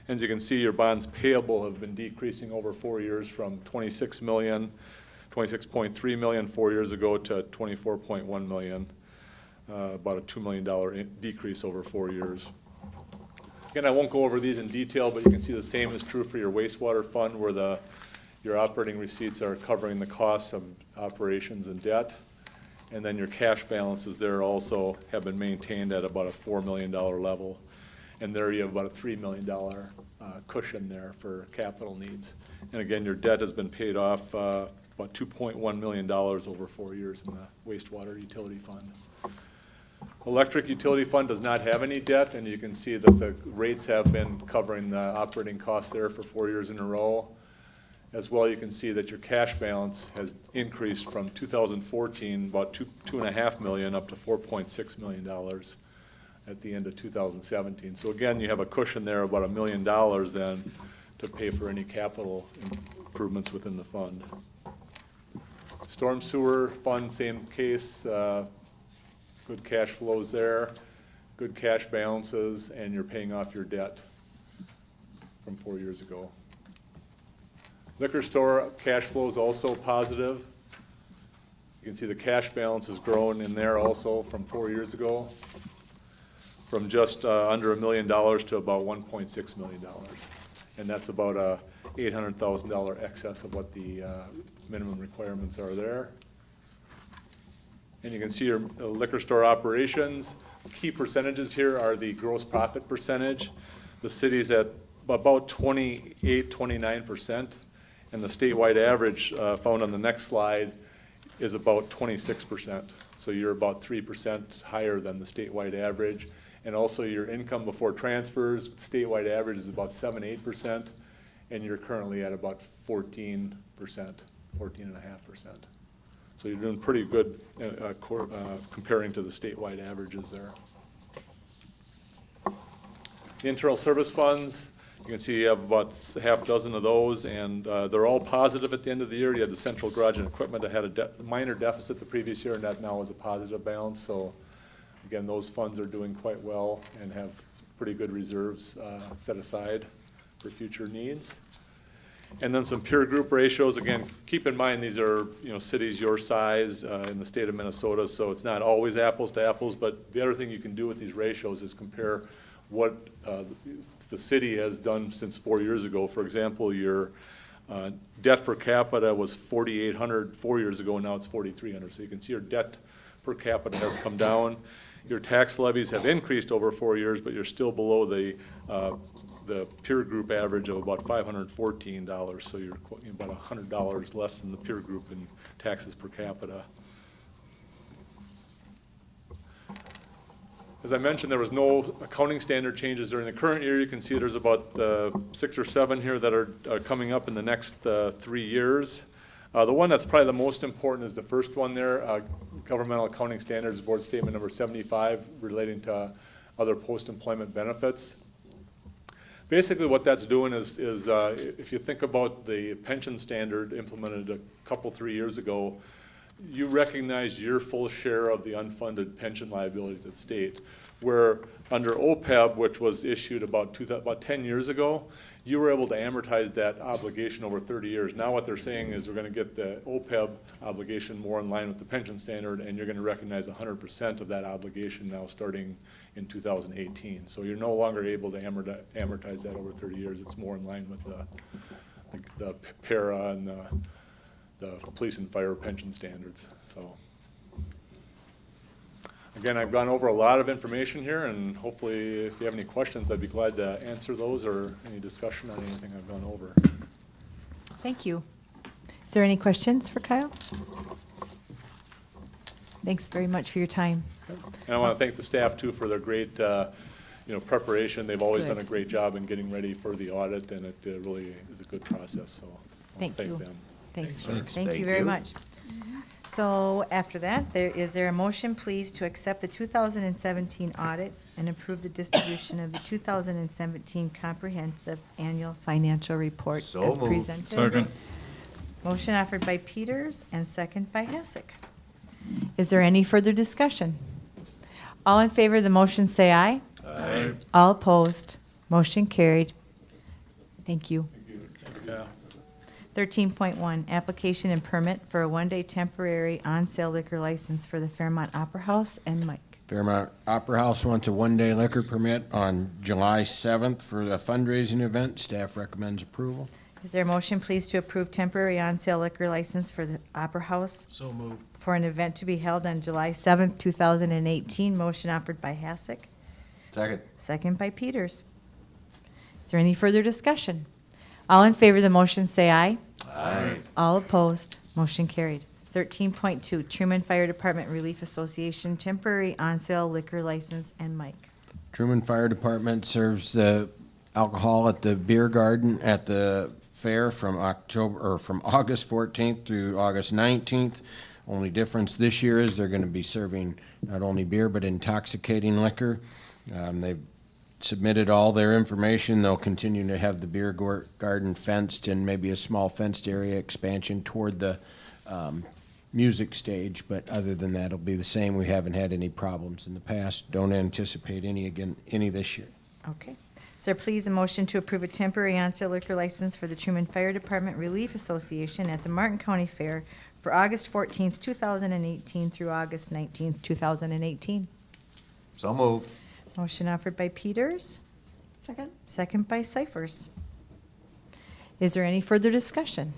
As you can see, your bonds payable have been decreasing over 4 years from 26.3 million 4 years ago to 24.1 million, about a $2 million decrease over 4 years. Again, I won't go over these in detail, but you can see the same is true for your wastewater fund, where your operating receipts are covering the costs of operations and debt. And then your cash balances there also have been maintained at about a $4 million level. And there you have about a $3 million cushion there for capital needs. And again, your debt has been paid off about $2.1 million over 4 years in the wastewater utility fund. Electric utility fund does not have any debt, and you can see that the rates have been covering the operating costs there for 4 years in a row. As well, you can see that your cash balance has increased from 2014, about $2.5 million up to $4.6 million at the end of 2017. So again, you have a cushion there of about $1 million then to pay for any capital improvements within the fund. Storm sewer fund, same case, good cash flows there, good cash balances, and you're paying off your debt from 4 years ago. Liquor store cash flow is also positive. You can see the cash balance has grown in there also from 4 years ago, from just under $1 million to about $1.6 million. And that's about a $800,000 excess of what the minimum requirements are there. And you can see your liquor store operations. Key percentages here are the gross profit percentage. The city's at about 28, 29%. And the statewide average found on the next slide is about 26%. So you're about 3% higher than the statewide average. And also your income before transfers, statewide average is about 7-8%, and you're currently at about 14%, 14.5%. So you're doing pretty good comparing to the statewide averages there. The internal service funds, you can see you have about half dozen of those, and they're all positive at the end of the year. You had the central garage and equipment that had a minor deficit the previous year, and that now is a positive balance. So again, those funds are doing quite well and have pretty good reserves set aside for future needs. And then some peer group ratios. Again, keep in mind these are cities your size in the state of Minnesota, so it's not always apples to apples. But the other thing you can do with these ratios is compare what the city has done since 4 years ago. For example, your debt per capita was $4,800 4 years ago, and now it's $4,300. So you can see your debt per capita has come down. Your tax levies have increased over 4 years, but you're still below the peer group average of about $514. So you're about $100 less than the peer group in taxes per capita. As I mentioned, there was no accounting standard changes during the current year. You can see there's about 6 or 7 here that are coming up in the next 3 years. The one that's probably the most important is the first one there, Governmental Accounting Standards Board Statement number 75 relating to other post-employment benefits. Basically what that's doing is if you think about the pension standard implemented a couple, 3 years ago, you recognize your full share of the unfunded pension liability to the state, where under OPEB, which was issued about 10 years ago, you were able to amortize that obligation over 30 years. Now what they're saying is we're going to get the OPEB obligation more in line with the pension standard, and you're going to recognize 100% of that obligation now starting in 2018. So you're no longer able to amortize that over 30 years. It's more in line with the PARA and the police and fire pension standards, so. Again, I've gone over a lot of information here, and hopefully if you have any questions, I'd be glad to answer those or any discussion on anything I've gone over. Thank you. Is there any questions for Kyle? Thanks very much for your time. And I want to thank the staff too for their great, preparation. They've always done a Good. great job in getting ready for the audit, and it really is a good process, so I want Thank to you. thank them. Thanks. Thanks. Thank you Thank very you. much. So after that, is there a motion, please, to accept the 2017 audit and approve the distribution of the 2017 comprehensive annual financial report So as moved. presented? Second. Motion offered by Peters and second by Hassick. Is there any further discussion? All in favor of the motion, say aye. Aye. All opposed, motion carried. Thank you. Thanks, Kyle. 13.1, application and permit for a one-day temporary on-sale liquor license for the Fairmont Opera House and Mike. Fairmont Opera House wants a one-day liquor permit on July 7th for a fundraising event. Staff recommends approval. Is there a motion, please, to approve temporary on-sale liquor license for the Opera House So moved. for an event to be held on July 7th, 2018? Motion offered by Hassick, Second. second by Peters. Is there any further discussion? All in favor of the motion, say aye. Aye. All opposed, motion carried. 13.2, Truman Fire Department Relief Association temporary on-sale liquor license and Mike. Truman Fire Department serves the alcohol at the beer garden at the fair from August 14th through August 19th. Only difference this year is they're going to be serving not only beer but intoxicating liquor. They've submitted all their information. They'll continue to have the beer garden fenced and maybe a small fenced area expansion toward the music stage, but other than that, it'll be the same. We haven't had any problems in the past. Don't anticipate any this year. Okay. Is there please a motion to approve a temporary on-sale liquor license for the Truman Fire Department Relief Association at the Martin County Fair for August 14th, 2018 through August 19th, 2018? So moved. Motion offered by Peters, Second? second by Cyphers. Is there any further discussion?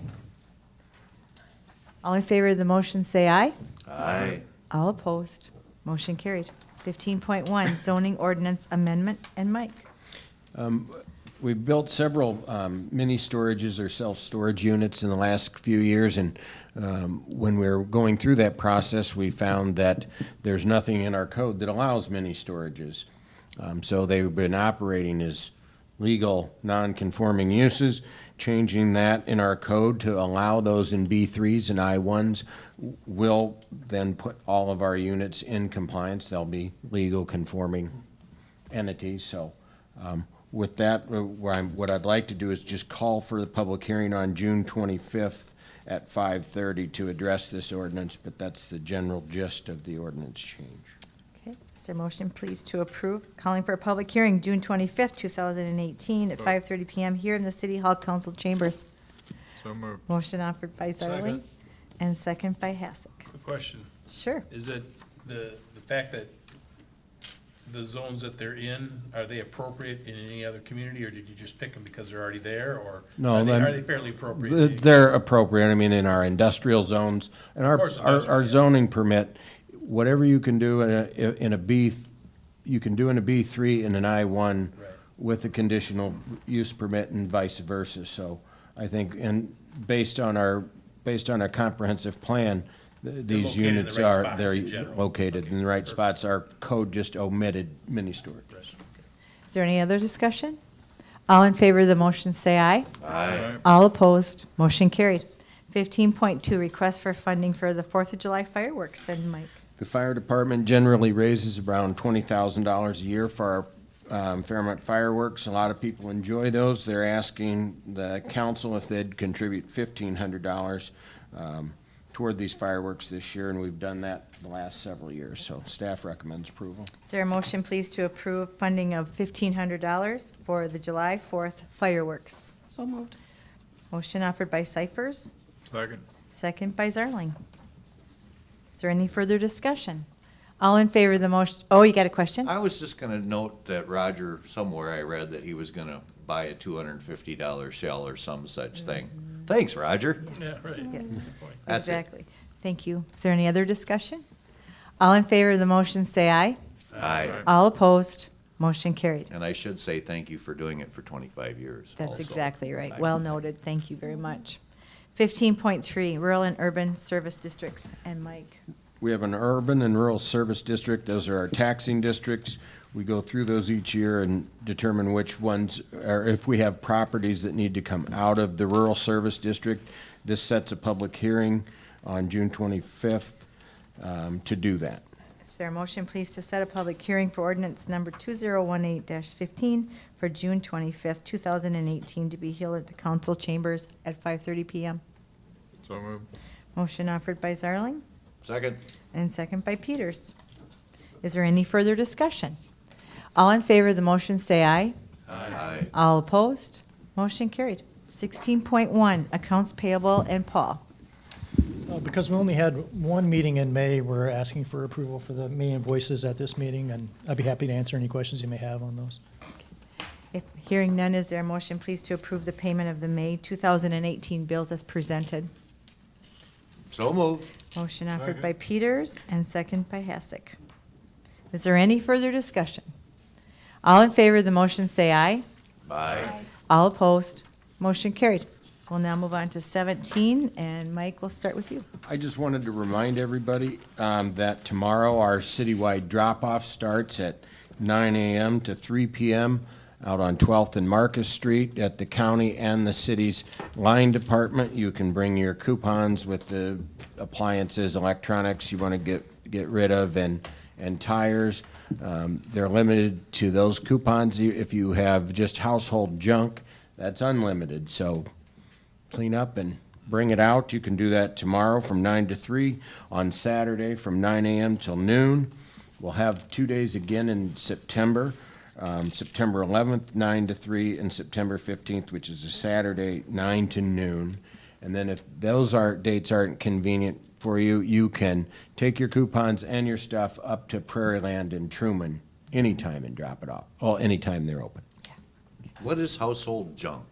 All in favor of the motion, say aye. Aye. All opposed, motion carried. 15.1, zoning ordinance amendment, and Mike. We've built several mini storages or self-storage units in the last few years, and when we were going through that process, we found that there's nothing in our code that allows mini storages. So they've been operating as legal, non-conforming uses. Changing that in our code to allow those in B3s and I1s will then put all of our units in compliance. They'll be legal conforming entities. So with that, what I'd like to do is just call for the public hearing on June 25th at 5:30 to address this ordinance, but that's the general gist of the ordinance change. Okay, is there a motion, please, to approve? Calling for a public hearing, June 25th, 2018, at 5:30 PM here in the City Hall Council Chambers. So moved. Motion offered by Zarley Second. and second by Hassick. Quick question. Sure. Is it the fact that the zones that they're in, are they appropriate in any other community, or did you just pick them because they're already there, or No, are they fairly appropriate? They're appropriate. I mean, in our industrial zones, and Of course, industrial, our yeah. zoning permit, whatever you can do in a B, you can do in a B3 and an I1 Right. with a conditional use permit and vice versa. So I think, and based on our comprehensive plan, these located in the units right are, spots they're in general. located in the right Perfect. spots. Our code just omitted mini storage. Is there any other discussion? All in favor of the motion, say aye. Aye. All opposed, motion carried. 15.2, request for funding for the 4th of July fireworks, and Mike. The fire department generally raises around $20,000 a year for our Fairmont fireworks. A lot of people enjoy those. They're asking the council if they'd contribute $1,500 toward these fireworks this year, and we've done that the last several years. So staff recommends approval. Is there a motion, please, to approve funding of $1,500 for the July 4th fireworks? So moved. Motion offered by Cyphers, Second. second by Zarling. Is there any further discussion? All in favor of the motion, oh, you got a question? I was just gonna note that Roger, somewhere I read that he was gonna buy a $250 shell or some such thing. Thanks, Roger. Yeah, right. Yes. Good point. That's it. exactly. Thank you. Is there any other discussion? All in favor of the motion, say aye. Aye. All opposed, motion carried. And I should say thank you for doing it for 25 years. That's also. exactly right. Well noted. Thank you very much. 15.3, rural and urban service districts. And Mike. We have an urban and rural service district. Those are our taxing districts. We go through those each year and determine which ones, or if we have properties that need to come out of the rural service district. This sets a public hearing on June 25th to do that. Is there a motion, please, to set a public hearing for ordinance number 2018-15 for June 25th, 2018, to be held at the council chambers at 5:30 PM? So moved. Motion offered by Zarling Second? and second by Peters. Is there any further discussion? All in favor of the motion, say aye. Aye. All opposed? Motion carried. 16.1, accounts payable, and Paul. Because we only had one meeting in May, we're asking for approval for the May invoices at this meeting, and I'd be happy to answer any questions you may have on those. If hearing none, is there a motion, please, to approve the payment of the May 2018 bills as presented? So moved. Motion offered by Peters and second by Hasek. Is there any further discussion? All in favor of the motion, say aye. Aye. All opposed? Motion carried. We'll now move on to 17, and Mike, we'll start with you. I just wanted to remind everybody that tomorrow our citywide drop-off starts at 9 a.m. to 3 p.m. out on 12th and Marcus Street at the county and the city's line department. You can bring your coupons with the appliances, electronics you want to get rid of, and tires. They're limited to those coupons. If you have just household junk, that's unlimited. So clean up and bring it out. You can do that tomorrow from 9 to 3, on Saturday from 9 a.m. till noon. We'll have 2 days again in September, September 11th, 9 to 3, and September 15th, which is a Saturday, 9 to noon. And then if those dates aren't convenient for you, you can take your coupons and your stuff up to Prairie Land in Truman anytime and drop it off. Oh, anytime they're open. What is household junk?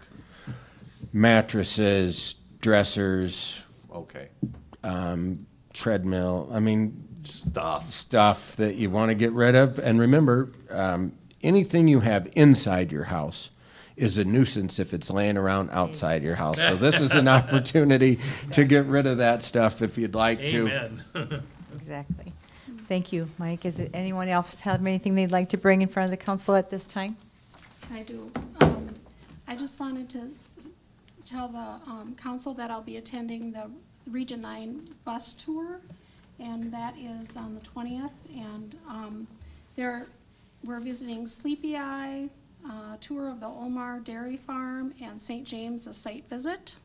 Mattresses, dressers, Okay. treadmill, I mean, Stuff. stuff that you want to get rid of. And remember, anything you have inside your house is a nuisance if it's laying around outside your house. So this is an opportunity to get rid of that stuff if you'd like to. Amen. Exactly. Thank you, Mike. Is it anyone else have anything they'd like to bring in front of the council at this time? I do. I just wanted to tell the council that I'll be attending the Region 9 bus tour, and that is on the 20th. And we're visiting Sleepy Eye, tour of the Omar Dairy Farm, and St. James, a site visit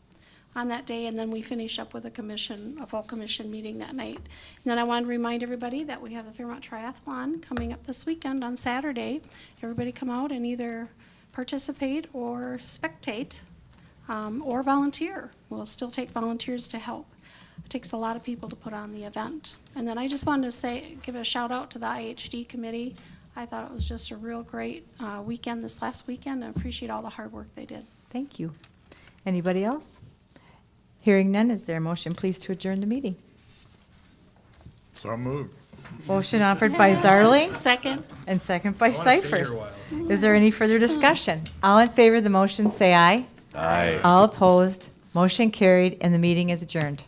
on that day, and then we finish up with a full commission meeting that night. And then I want to remind everybody that we have the Fairmont Triathlon coming up this weekend on Saturday. Everybody come out and either participate or spectate, or volunteer. We'll still take volunteers to help. It takes a lot of people to put on the event. And then I just wanted to give a shout out to the IHD committee. I thought it was just a real great weekend this last weekend, and appreciate all the hard work they did. Thank you. Anybody else? Hearing none, is there a motion, please, to adjourn the meeting? So moved. Motion offered by Zarling Second. and second by I wanna stay here a Cyphers. while. Is there any further discussion? All in favor of the motion, say aye. Aye. All opposed, motion carried, and the meeting is adjourned.